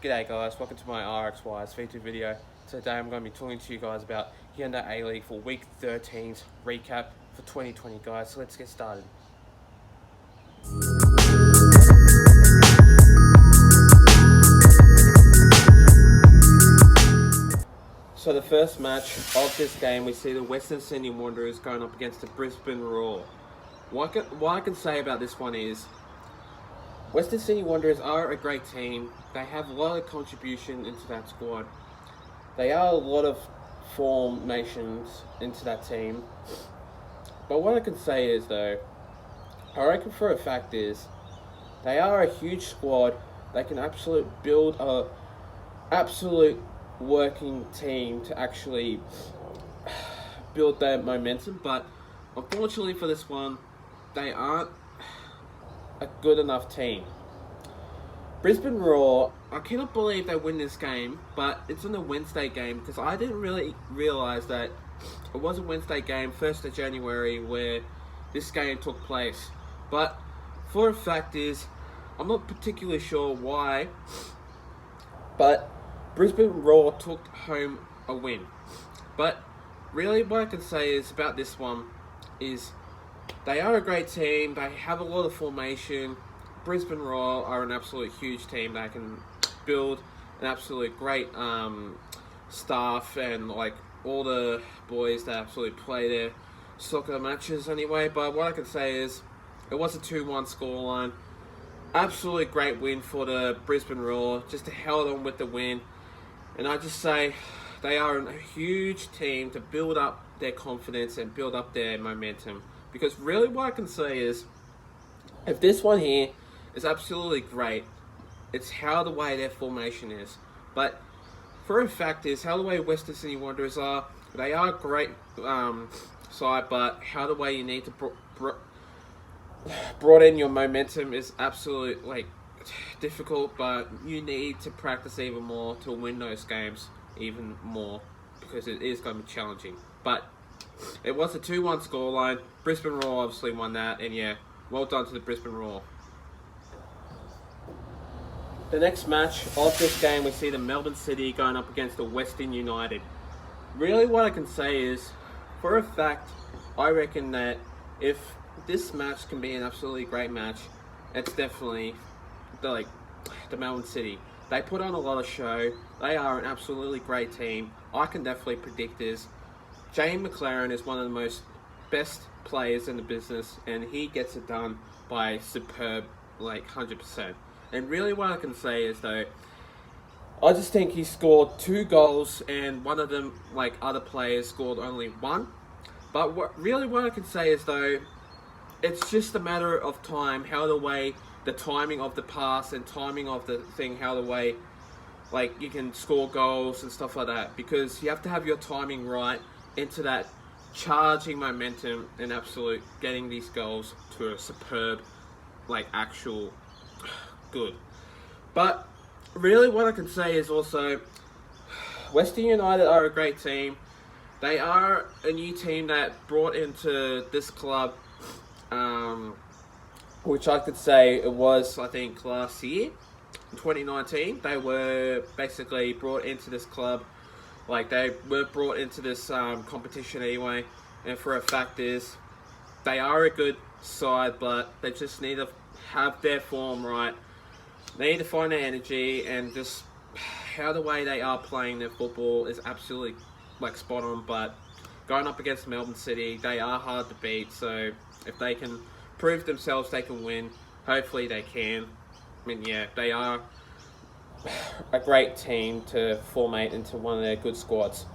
G'day guys, welcome to my Rxys feature video. Today I'm going to be talking to you guys about Hyundai Aleague for week 13's recap for 2020 guys, so let's get started. So the first match of this game, we see the Western Sydney Wanderers going up against the Brisbane Roar. What I can say about this one is, Western Sydney Wanderers are a great team. They have a lot of contribution into that squad. They are a lot of formations into that team. But what I can say is though, I reckon for a fact is, they are a huge squad. They can build a absolute working team to actually build their momentum. But unfortunately for this one, they aren't a good enough team. Brisbane Roar, I cannot believe they win this game, but it's on a Wednesday game because I didn't really realise that it was a Wednesday game, 1st of January, where this game took place. But for a fact is, I'm not particularly sure why, but Brisbane Roar took home a win. But really what I can say is about this one is, they are a great team. They have a lot of formation. Brisbane Roar are an absolute huge team. They can build an absolute great staff, and like all the boys that absolutely play their soccer matches anyway. But what I can say is, it was a 2-1 scoreline. Absolutely great win for the Brisbane Roar. Just held on with the win. And I just say, they are a huge team to build up their confidence and build up their momentum. Because really what I can say is, if this one here is absolutely great, it's how the way their formation is. But for a fact is, how the way Western Sydney Wanderers are, they are a great side, but how the way you need to brought in your momentum is absolutely difficult, but you need to practice even more to win those games even more, because it is going to be challenging. But it was a 2-1 scoreline. Brisbane Roar obviously won that, and yeah, well done to the Brisbane Roar. The next match of this game, we see the Melbourne City going up against the Western United. Really what I can say is, for a fact, I reckon that if this match can be an absolutely great match, it's definitely the Melbourne City. They put on a lot of show. They are an absolutely great team. I can definitely predict this. James McLaren is one of the most best players in the business, and he gets it done by superb, 100%. And really what I can say is though, I just think he scored 2 goals, and one of them, other players, scored only 1. But what I can say is though, it's just a matter of time, the timing of the pass and timing of the thing, how the way you can score goals and stuff like that, because you have to have your timing right into that charging momentum and absolute getting these goals to a superb, actual good. But really what I can say is also, Western United are a great team. They are a new team that brought into this club, which I could say it was, I think, last year, 2019. They were basically brought into this club. They were brought into this competition anyway, and for a fact is, they are a good side, but they just need to have their form right. They need to find their energy, and just how the way they are playing their football is absolutely spot on. But going up against Melbourne City, they are hard to beat, so if they can prove themselves they can win, hopefully they can. I mean, yeah, they are a great team to formate into one of their good squads.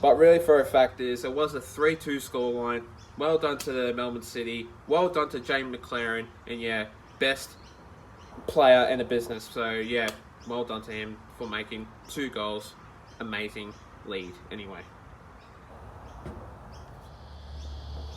But really for a fact is, it was a 3-2 scoreline. Well done to the Melbourne City. Well done to James McLaren. And yeah, best player in the business. So yeah, well done to him for making 2 goals. Amazing lead anyway.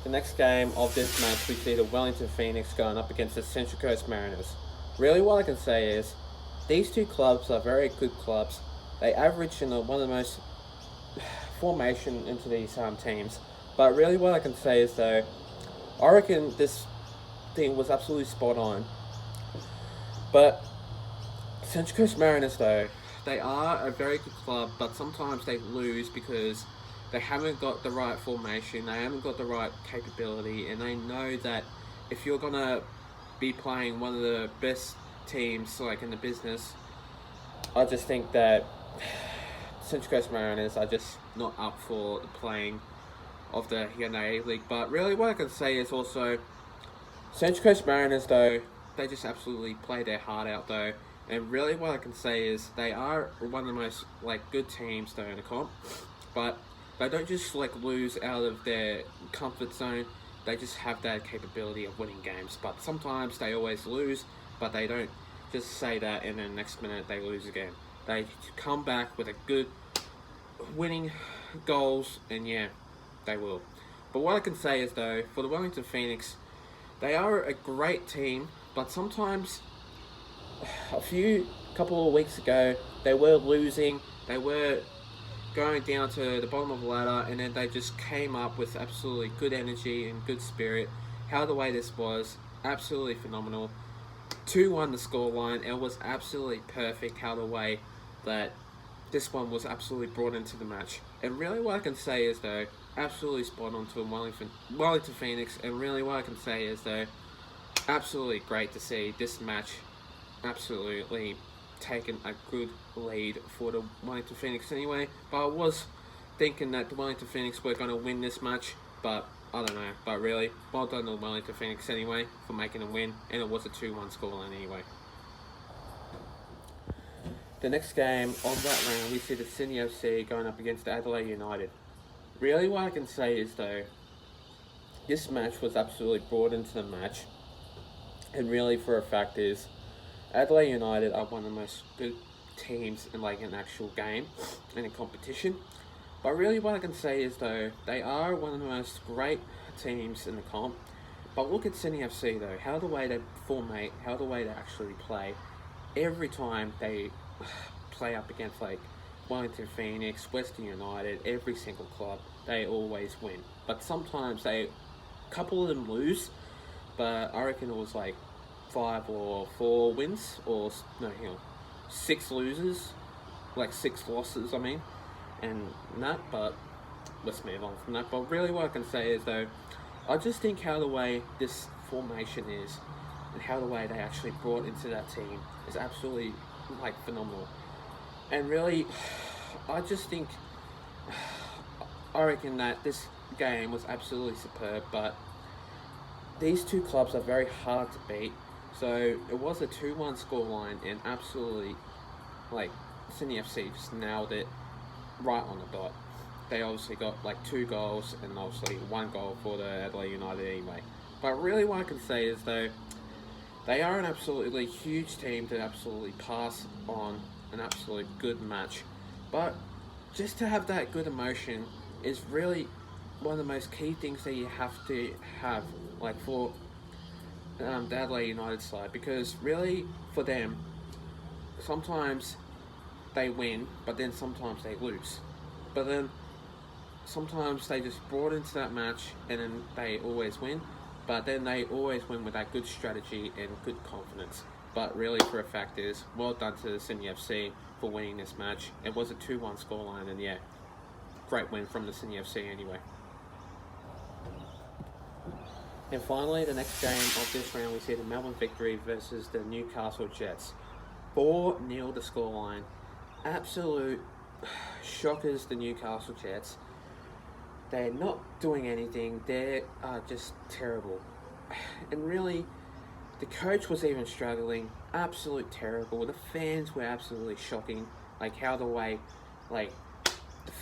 The next game of this match, we see the Wellington Phoenix going up against the Central Coast Mariners. Really what I can say is, these 2 clubs are very good clubs. They average in one of the most formation into these teams. But really what I can say is though, I reckon this thing was absolutely spot on. But Central Coast Mariners though, they are a very good club, but sometimes they lose because they haven't got the right formation, they haven't got the right capability, and they know that if you're gonna be playing one of the best teams like in the business, I just think that Central Coast Mariners are just not up for the playing of the Hyundai Aleague. But really, what I can say is also Central Coast Mariners, though, they just absolutely play their heart out, though. And really, what I can say is they are one of the most good teams though in the comp, but they don't just lose out of their comfort zone. They just have that capability of winning games. But sometimes they always lose, but they don't just say that and then next minute they lose again. They come back with a good winning goals, and yeah, they will. But what I can say is though, for the Wellington Phoenix, they are a great team, but sometimes couple of weeks ago, they were losing, they were going down to the bottom of the ladder, and then they just came up with absolutely good energy and good spirit. How the way this was, absolutely phenomenal. 2-1 the scoreline, it was absolutely perfect how the way that this one was absolutely brought into the match. And really what I can say is though, absolutely spot on to Wellington Phoenix, and really what I can say is though, absolutely great to see this match absolutely taken a good lead for the Wellington Phoenix anyway. But I was thinking that the Wellington Phoenix were going to win this match, but I don't know. But really, well done to the Wellington Phoenix anyway for making a win, and it was a 2-1 scoreline anyway. The next game of that round, we see the Sydney FC going up against Adelaide United. Really what I can say is though, this match was absolutely brought into the match, and really for a fact is Adelaide United are one of the most good teams in an actual game and in competition. But really what I can say is though, they are one of the most great teams in the comp. But look at Sydney FC though, how the way they formate, how the way they actually play. Every time they play up against Wellington Phoenix, Western United, every single club, they always win. But sometimes a couple of them lose, but I reckon it was 5 or 4 wins, or no, 6 losers, 6 losses, I mean, and that, but let's move on from that. But really what I can say is though, I just think how the way this formation is, and how the way they actually brought into that team is absolutely phenomenal. And really, I just think, I reckon that this game was absolutely superb, but these two clubs are very hard to beat. So it was a 2-1 scoreline, and absolutely, Sydney FC just nailed it right on the dot. They obviously got 2 goals, and obviously 1 goal for the Adelaide United anyway. But really what I can say is though, they are an absolutely huge team to absolutely pass on an absolute good match. But just to have that good emotion is really one of the most key things that you have to have, for the Adelaide United side, because really for them, sometimes they win, but then sometimes they lose. But then sometimes they just brought into that match and then they always win, but then they always win with that good strategy and good confidence. But really for a fact is, well done to the Sydney FC for winning this match. It was a 2-1 scoreline, and yeah, great win from the Sydney FC anyway. And finally, the next game of this round, we see the Melbourne Victory versus the Newcastle Jets. 4-0 the scoreline. Absolute shockers, the Newcastle Jets. They're not doing anything. They are just terrible. And really, the coach was even struggling. Absolute terrible. The fans were absolutely shocking. How the way, the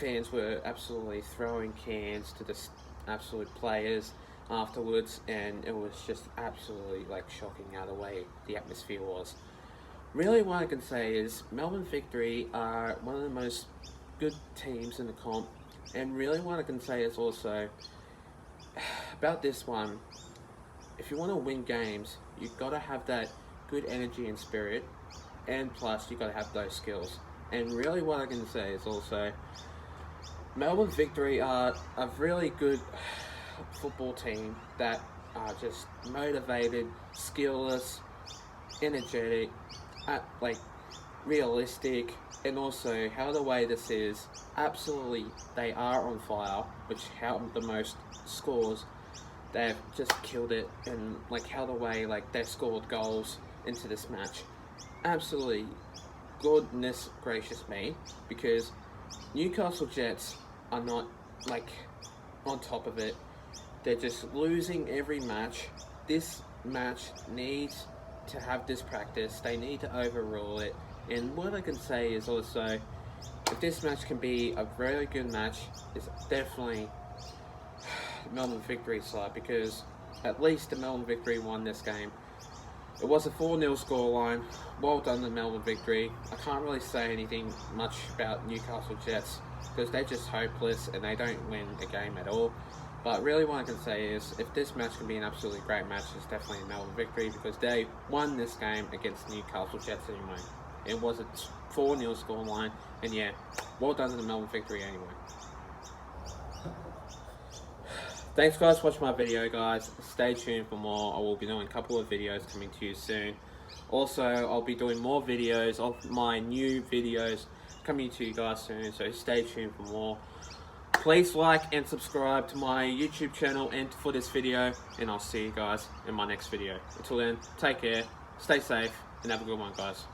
fans were absolutely throwing cans to the absolute players afterwards, and it was just absolutely shocking how the way the atmosphere was. Really what I can say is Melbourne Victory are one of the most good teams in the comp, and really what I can say is also about this one, if you want to win games, you've got to have that good energy and spirit, and plus you've got to have those skills. And really what I can say is also Melbourne Victory are a really good football team that are just motivated, skillless, energetic, realistic, and also how the way this is, absolutely they are on fire, which how the most scores, they've just killed it, and like how the way like they've scored goals into this match, absolutely goodness gracious me, because Newcastle Jets are not like on top of it. They're just losing every match. This match needs to have this practice. They need to overrule it. And what I can say is also, if this match can be a really good match, it's definitely Melbourne Victory side, because at least the Melbourne Victory won this game. It was a 4-0 scoreline. Well done to Melbourne Victory. I can't really say anything much about Newcastle Jets because they're just hopeless and they don't win a game at all. But really what I can say is, if this match can be an absolutely great match, it's definitely a Melbourne Victory, because they won this game against Newcastle Jets anyway. It was a 4-0 scoreline, and yeah, well done to the Melbourne Victory anyway. Thanks guys for watching my video, guys. Stay tuned for more. I will be doing a couple of videos coming to you soon. Also, I'll be doing more videos of my new videos coming to you guys soon, so stay tuned for more. Please like and subscribe to my YouTube channel and for this video, and I'll see you guys in my next video. Until then, take care, stay safe, and have a good one, guys.